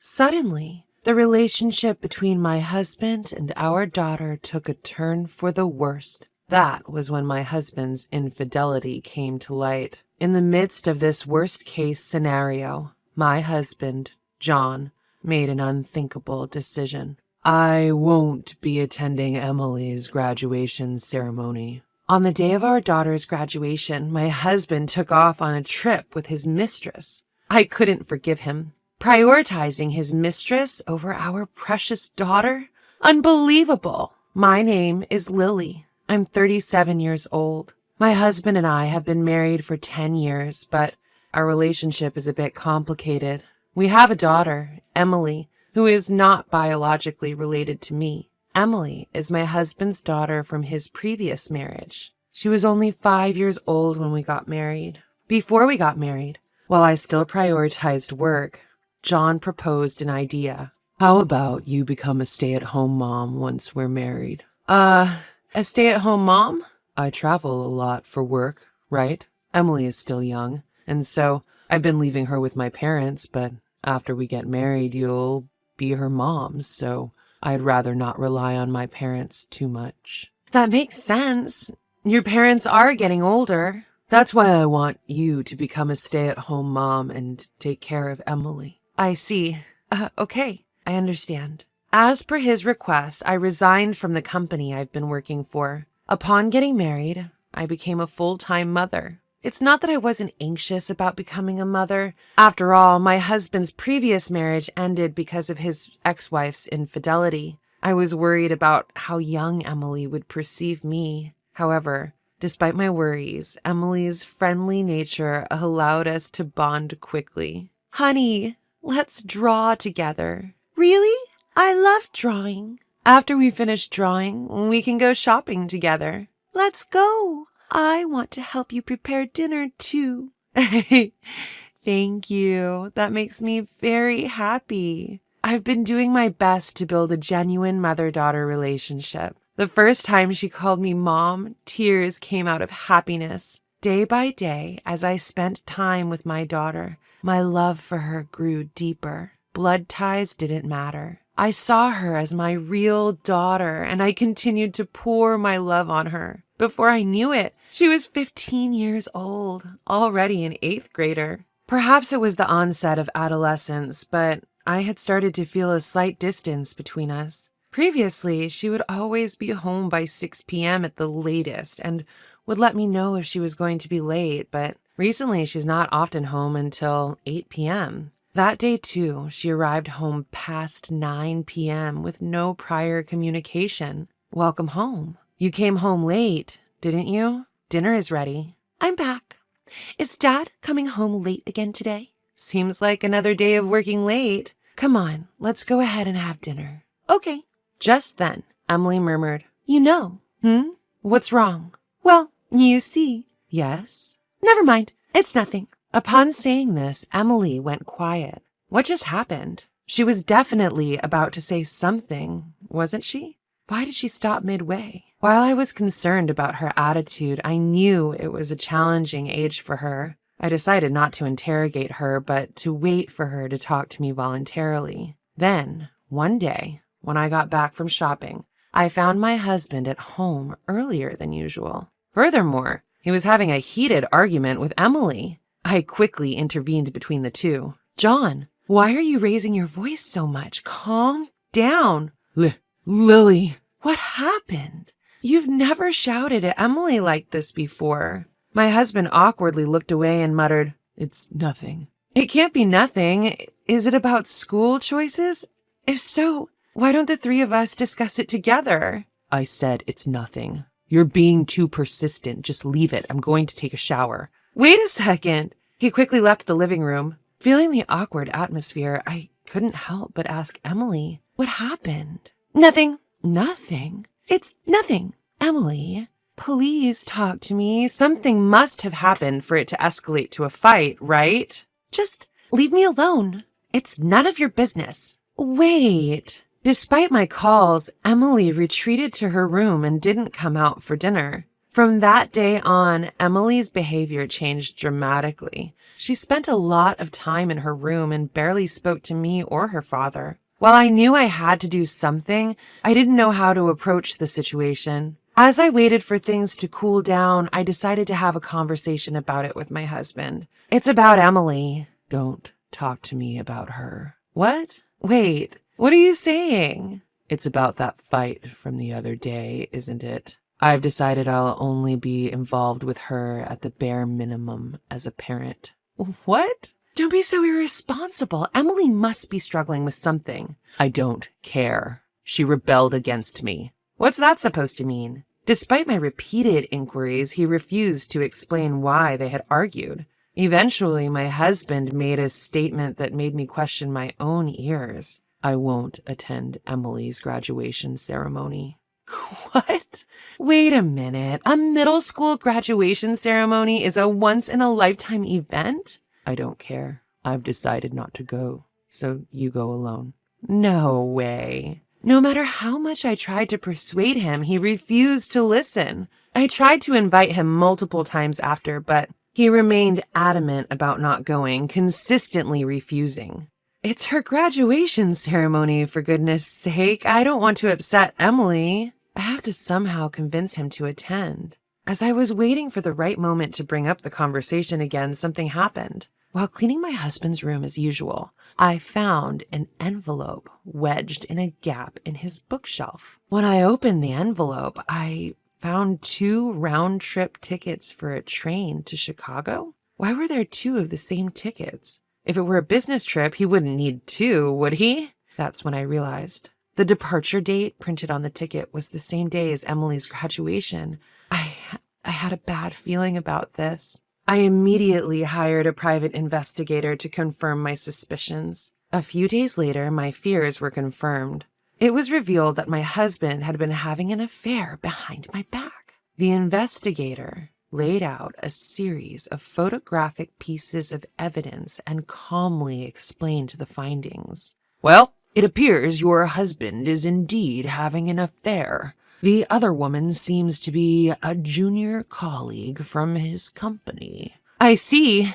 Suddenly, the relationship between my husband and our daughter took a turn for the worst. That was when my husband's infidelity came to light. In the midst of this worst-case scenario, my husband, John, made an unthinkable decision. I won't be attending Emily's graduation ceremony. On the day of our daughter's graduation, my husband took off on a trip with his mistress. I couldn't forgive him. Prioritizing his mistress over our precious daughter? Unbelievable! My name is Lily. I'm 37 years old. My husband and I have been married for 10 years, but our relationship is a bit complicated. We have a daughter, Emily, who is not biologically related to me. Emily is my husband's daughter from his previous marriage. She was only 5 years old when we got married. Before we got married, while I still prioritized work, John proposed an idea. How about you become a stay-at-home mom once we're married? A stay-at-home mom? I travel a lot for work, right? Emily is still young, and so I've been leaving her with my parents, but after we get married, you'll be her mom, so I'd rather not rely on my parents too much. That makes sense. Your parents are getting older. That's why I want you to become a stay-at-home mom and take care of Emily. I see. Okay, I understand. As per his request, I resigned from the company I've been working for. Upon getting married, I became a full-time mother. It's not that I wasn't anxious about becoming a mother. After all, my husband's previous marriage ended because of his ex-wife's infidelity. I was worried about how young Emily would perceive me. However, despite my worries, Emily's friendly nature allowed us to bond quickly. Honey, let's draw together. Really? I love drawing. After we finish drawing, we can go shopping together. Let's go. I want to help you prepare dinner too. Thank you. That makes me very happy. I've been doing my best to build a genuine mother-daughter relationship. The first time she called me mom, tears came out of happiness. Day by day, as I spent time with my daughter, my love for her grew deeper. Blood ties didn't matter. I saw her as my real daughter, and I continued to pour my love on her. Before I knew it, she was 15 years old, already an 8th grader. Perhaps it was the onset of adolescence, but I had started to feel a slight distance between us. Previously, she would always be home by 6 p.m. at the latest and would let me know if she was going to be late, but recently she's not often home until 8 p.m. That day, too, she arrived home past 9 p.m. with no prior communication. Welcome home. You came home late, didn't you? Dinner is ready. I'm back. Is Dad coming home late again today? Seems like another day of working late. Come on, let's go ahead and have dinner. Okay. Just then, Emily murmured, You know. What's wrong? Well, you see. Yes? Never mind. It's nothing. Upon saying this, Emily went quiet. What just happened? She was definitely about to say something, wasn't she? Why did she stop midway? While I was concerned about her attitude, I knew it was a challenging age for her. I decided not to interrogate her, but to wait for her to talk to me voluntarily. Then, one day, when I got back from shopping, I found my husband at home earlier than usual. Furthermore, he was having a heated argument with Emily. I quickly intervened between the two. John, why are you raising your voice so much? Calm down. Lily, what happened? You've never shouted at Emily like this before. My husband awkwardly looked away and muttered, It's nothing. It can't be nothing. Is it about school choices? If so, why don't the three of us discuss it together? I said it's nothing. You're being too persistent. Just leave it. I'm going to take a shower. Wait a second. He quickly left the living room. Feeling the awkward atmosphere, I couldn't help but ask Emily, what happened? Nothing. Nothing? It's nothing. Emily, please talk to me. Something must have happened for it to escalate to a fight, right? Just leave me alone. It's none of your business. Wait. Despite my calls, Emily retreated to her room and didn't come out for dinner. From that day on, Emily's behavior changed dramatically. She spent a lot of time in her room and barely spoke to me or her father. While I knew I had to do something, I didn't know how to approach the situation. As I waited for things to cool down, I decided to have a conversation about it with my husband. It's about Emily. Don't talk to me about her. What? Wait, what are you saying? It's about that fight from the other day, isn't it? I've decided I'll only be involved with her at the bare minimum as a parent. What? Don't be so irresponsible. Emily must be struggling with something. I don't care. She rebelled against me. What's that supposed to mean? Despite my repeated inquiries, he refused to explain why they had argued. Eventually, my husband made a statement that made me question my own ears. I won't attend Emily's graduation ceremony. What? Wait a minute. A middle school graduation ceremony is a once-in-a-lifetime event? I don't care. I've decided not to go, so you go alone. No way. No matter how much I tried to persuade him, he refused to listen. I tried to invite him multiple times after, but he remained adamant about not going, consistently refusing. It's her graduation ceremony, for goodness sake. I don't want to upset Emily. I have to somehow convince him to attend. As I was waiting for the right moment to bring up the conversation again, something happened. While cleaning my husband's room as usual, I found an envelope wedged in a gap in his bookshelf. When I opened the envelope, I found 2 round-trip tickets for a train to Chicago. Why were there 2 of the same tickets? If it were a business trip, he wouldn't need 2, would he? That's when I realized. The departure date printed on the ticket was the same day as Emily's graduation. I had a bad feeling about this. I immediately hired a private investigator to confirm my suspicions. A few days later, my fears were confirmed. It was revealed that my husband had been having an affair behind my back. The investigator laid out a series of photographic pieces of evidence and calmly explained the findings. Well, it appears your husband is indeed having an affair. The other woman seems to be a junior colleague from his company. I see.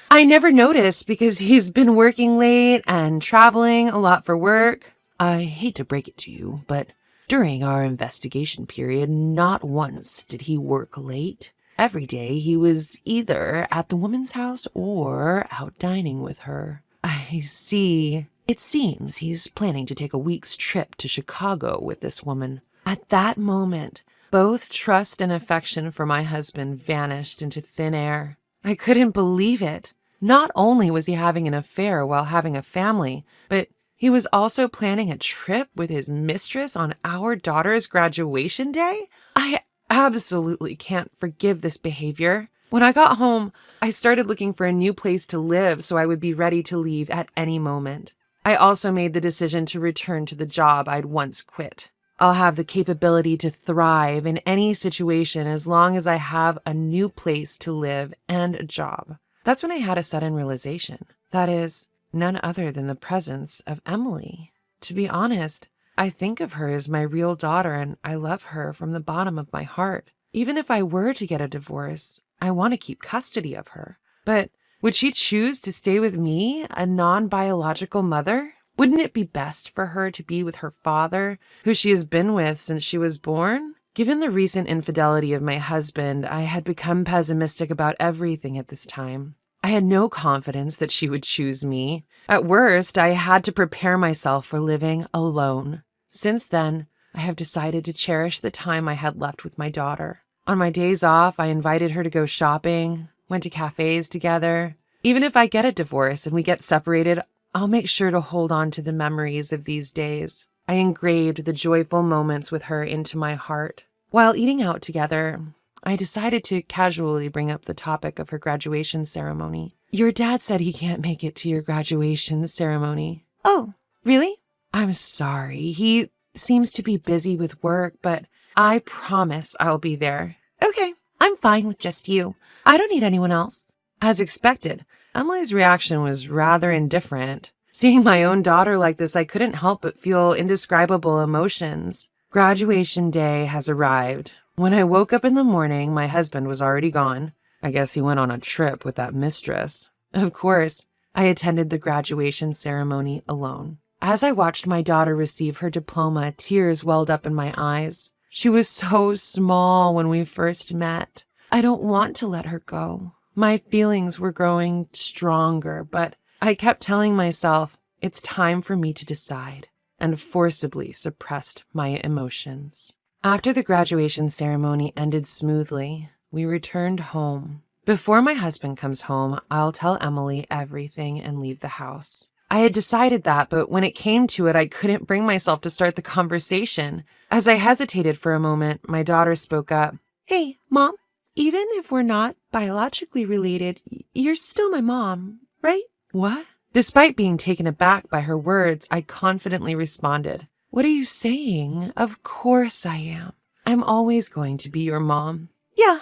I never noticed because he's been working late and traveling a lot for work. I hate to break it to you, but during our investigation period, not once did he work late. Every day he was either at the woman's house or out dining with her. I see. It seems he's planning to take a week's trip to Chicago with this woman. At that moment, both trust and affection for my husband vanished into thin air. I couldn't believe it. Not only was he having an affair while having a family, but he was also planning a trip with his mistress on our daughter's graduation day? I absolutely can't forgive this behavior. When I got home, I started looking for a new place to live so I would be ready to leave at any moment. I also made the decision to return to the job I'd once quit. I'll have the capability to thrive in any situation as long as I have a new place to live and a job. That's when I had a sudden realization. That is, none other than the presence of Emily. To be honest, I think of her as my real daughter and I love her from the bottom of my heart. Even if I were to get a divorce, I want to keep custody of her. But would she choose to stay with me, a non-biological mother? Wouldn't it be best for her to be with her father, who she has been with since she was born? Given the recent infidelity of my husband, I had become pessimistic about everything at this time. I had no confidence that she would choose me. At worst, I had to prepare myself for living alone. Since then, I have decided to cherish the time I had left with my daughter. On my days off, I invited her to go shopping, went to cafes together. Even if I get a divorce and we get separated, I'll make sure to hold on to the memories of these days. I engraved the joyful moments with her into my heart. While eating out together, I decided to casually bring up the topic of her graduation ceremony. Your dad said he can't make it to your graduation ceremony. Oh, really? I'm sorry. He seems to be busy with work, but I promise I'll be there. Okay, I'm fine with just you. I don't need anyone else. As expected, Emily's reaction was rather indifferent. Seeing my own daughter like this, I couldn't help but feel indescribable emotions. Graduation day has arrived. When I woke up in the morning, my husband was already gone. I guess he went on a trip with that mistress. Of course, I attended the graduation ceremony alone. As I watched my daughter receive her diploma, tears welled up in my eyes. She was so small when we first met. I don't want to let her go. My feelings were growing stronger, but I kept telling myself, it's time for me to decide, and forcibly suppressed my emotions. After the graduation ceremony ended smoothly, we returned home. Before my husband comes home, I'll tell Emily everything and leave the house. I had decided that, but when it came to it, I couldn't bring myself to start the conversation. As I hesitated for a moment, my daughter spoke up. Hey, Mom, even if we're not biologically related, you're still my mom, right? What? Despite being taken aback by her words, I confidently responded, What are you saying? Of course I am. I'm always going to be your mom. Yeah,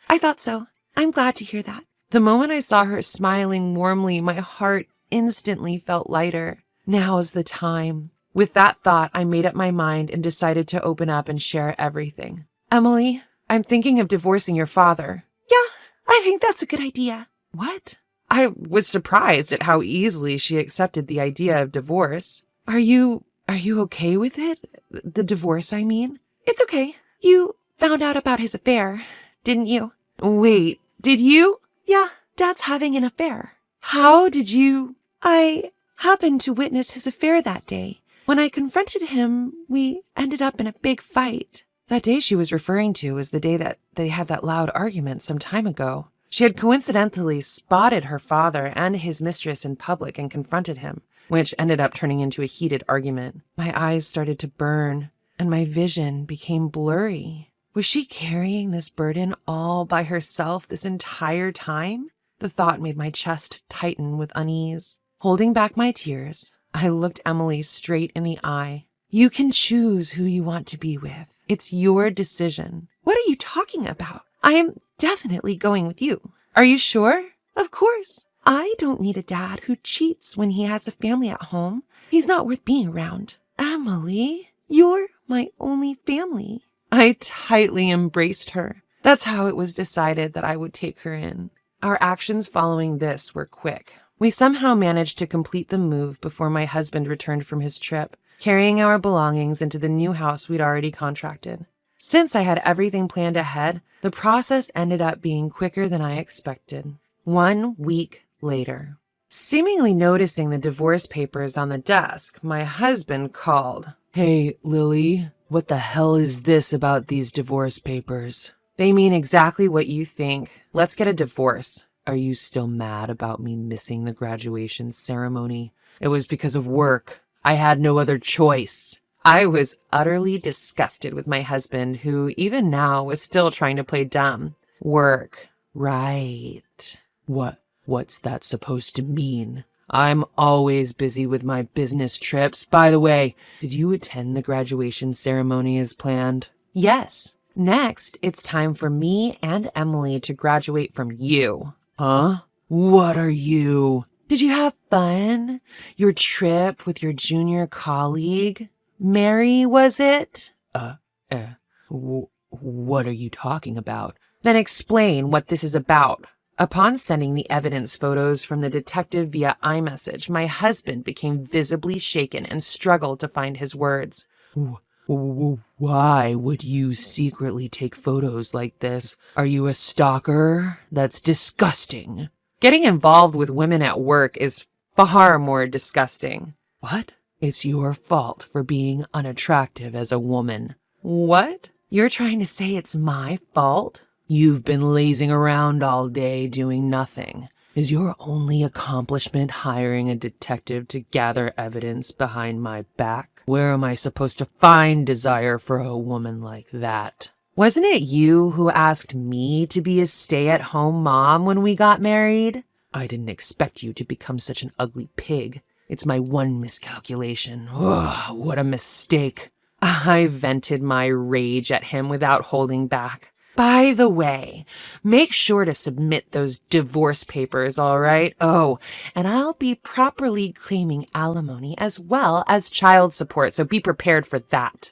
I thought so. I'm glad to hear that. The moment I saw her smiling warmly, my heart instantly felt lighter. Now's the time. With that thought, I made up my mind and decided to open up and share everything. Emily, I'm thinking of divorcing your father. Yeah, I think that's a good idea. What? I was surprised at how easily she accepted the idea of divorce. Are you okay with it? The divorce, I mean? It's okay. You found out about his affair, didn't you? Wait, did you? Yeah, Dad's having an affair. How did you? I happened to witness his affair that day. When I confronted him, we ended up in a big fight. That day she was referring to was the day that they had that loud argument some time ago. She had coincidentally spotted her father and his mistress in public and confronted him, which ended up turning into a heated argument. My eyes started to burn, and my vision became blurry. Was she carrying this burden all by herself this entire time? The thought made my chest tighten with unease. Holding back my tears, I looked Emily straight in the eye. You can choose who you want to be with. It's your decision. What are you talking about? I am definitely going with you. Are you sure? Of course. I don't need a dad who cheats when he has a family at home. He's not worth being around. Emily, you're my only family. I tightly embraced her. That's how it was decided that I would take her in. Our actions following this were quick. We somehow managed to complete the move before my husband returned from his trip, carrying our belongings into the new house we'd already contracted. Since I had everything planned ahead, the process ended up being quicker than I expected. 1 week later. Seemingly noticing the divorce papers on the desk, my husband called. Hey, Lily, what the hell is this about these divorce papers? They mean exactly what you think. Let's get a divorce. Are you still mad about me missing the graduation ceremony? It was because of work. I had no other choice. I was utterly disgusted with my husband, who even now was still trying to play dumb. Work. Right. What's that supposed to mean? I'm always busy with my business trips. By the way, did you attend the graduation ceremony as planned? Yes. Next, it's time for me and Emily to graduate from you. Huh? What are you? Did you have fun? Your trip with your junior colleague? Mary, was it? What are you talking about? Then explain what this is about. Upon sending the evidence photos from the detective via iMessage, my husband became visibly shaken and struggled to find his words. Why would you secretly take photos like this? Are you a stalker? That's disgusting. Getting involved with women at work is far more disgusting. What? It's your fault for being unattractive as a woman. What? You're trying to say it's my fault? You've been lazing around all day doing nothing. Is your only accomplishment hiring a detective to gather evidence behind my back? Where am I supposed to find desire for a woman like that? Wasn't it you who asked me to be a stay-at-home mom when we got married? I didn't expect you to become such an ugly pig. It's my one miscalculation. Ugh, what a mistake. I vented my rage at him without holding back. By the way, make sure to submit those divorce papers, all right? Oh, and I'll be properly claiming alimony as well as child support, so be prepared for that.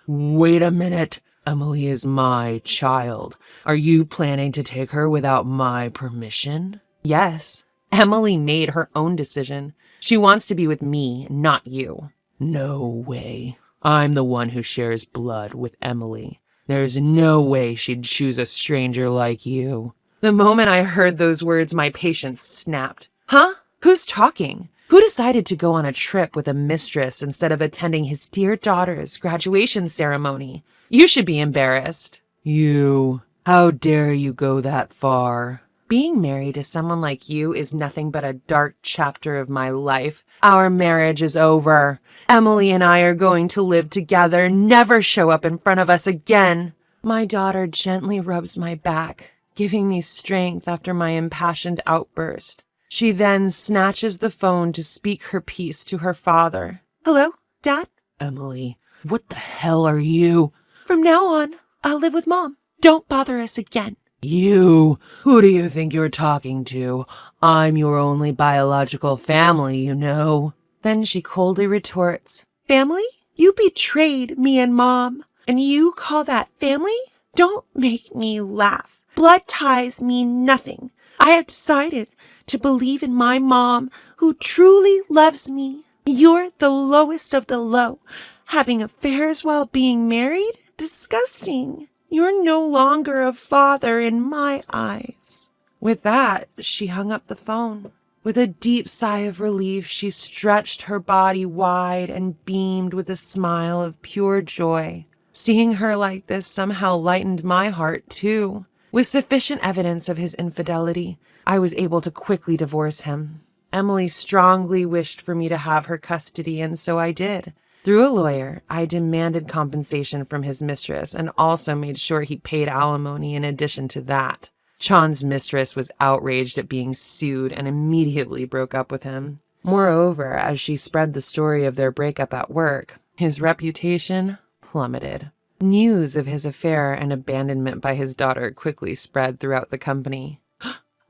Wait a minute. Emily is my child. Are you planning to take her without my permission? Yes, Emily made her own decision. She wants to be with me, not you. No way. I'm the one who shares blood with Emily. There's no way she'd choose a stranger like you. The moment I heard those words, my patience snapped. Huh? Who's talking? Who decided to go on a trip with a mistress instead of attending his dear daughter's graduation ceremony? You should be embarrassed. You. How dare you go that far? Being married to someone like you is nothing but a dark chapter of my life. Our marriage is over. Emily and I are going to live together, never show up in front of us again. My daughter gently rubs my back, giving me strength after my impassioned outburst. She then snatches the phone to speak her piece to her father. Hello, Dad? Emily, what the hell are you? From now on, I'll live with Mom. Don't bother us again. You? Who do you think you're talking to? I'm your only biological family, you know. Then she coldly retorts, Family? You betrayed me and Mom, and you call that family? Don't make me laugh. Blood ties mean nothing. I have decided to believe in my mom, who truly loves me. You're the lowest of the low. Having affairs while being married? Disgusting. You're no longer a father in my eyes. With that, she hung up the phone. With a deep sigh of relief, she stretched her body wide and beamed with a smile of pure joy. Seeing her like this somehow lightened my heart, too. With sufficient evidence of his infidelity, I was able to quickly divorce him. Emily strongly wished for me to have her custody, and so I did. Through a lawyer, I demanded compensation from his mistress and also made sure he paid alimony in addition to that. Chan's mistress was outraged at being sued and immediately broke up with him. Moreover, as she spread the story of their breakup at work, his reputation plummeted. News of his affair and abandonment by his daughter quickly spread throughout the company.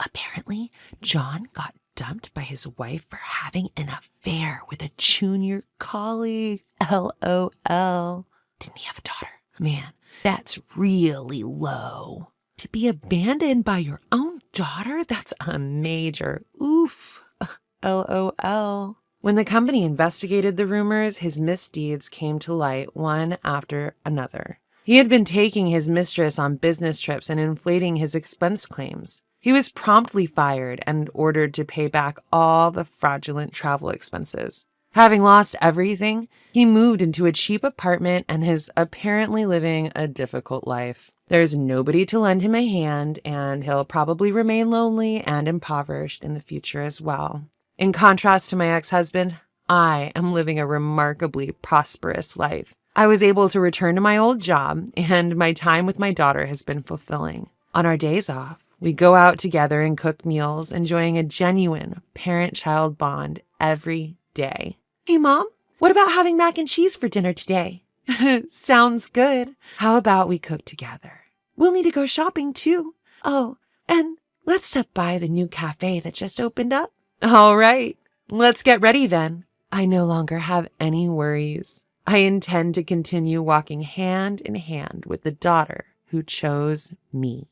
Apparently, John got dumped by his wife for having an affair with a junior colleague. LOL. Didn't he have a daughter? Man, that's really low. To be abandoned by your own daughter? That's a major oof. LOL. When the company investigated the rumors, his misdeeds came to light one after another. He had been taking his mistress on business trips and inflating his expense claims. He was promptly fired and ordered to pay back all the fraudulent travel expenses. Having lost everything, he moved into a cheap apartment and is apparently living a difficult life. There's nobody to lend him a hand, and he'll probably remain lonely and impoverished in the future as well. In contrast to my ex-husband, I am living a remarkably prosperous life. I was able to return to my old job, and my time with my daughter has been fulfilling. On our days off, we go out together and cook meals, enjoying a genuine parent-child bond every day. Hey, Mom, what about having mac and cheese for dinner today? Sounds good. How about we cook together? We'll need to go shopping, too. Oh, and let's stop by the new cafe that just opened up. All right, let's get ready then. I no longer have any worries. I intend to continue walking hand in hand with the daughter who chose me.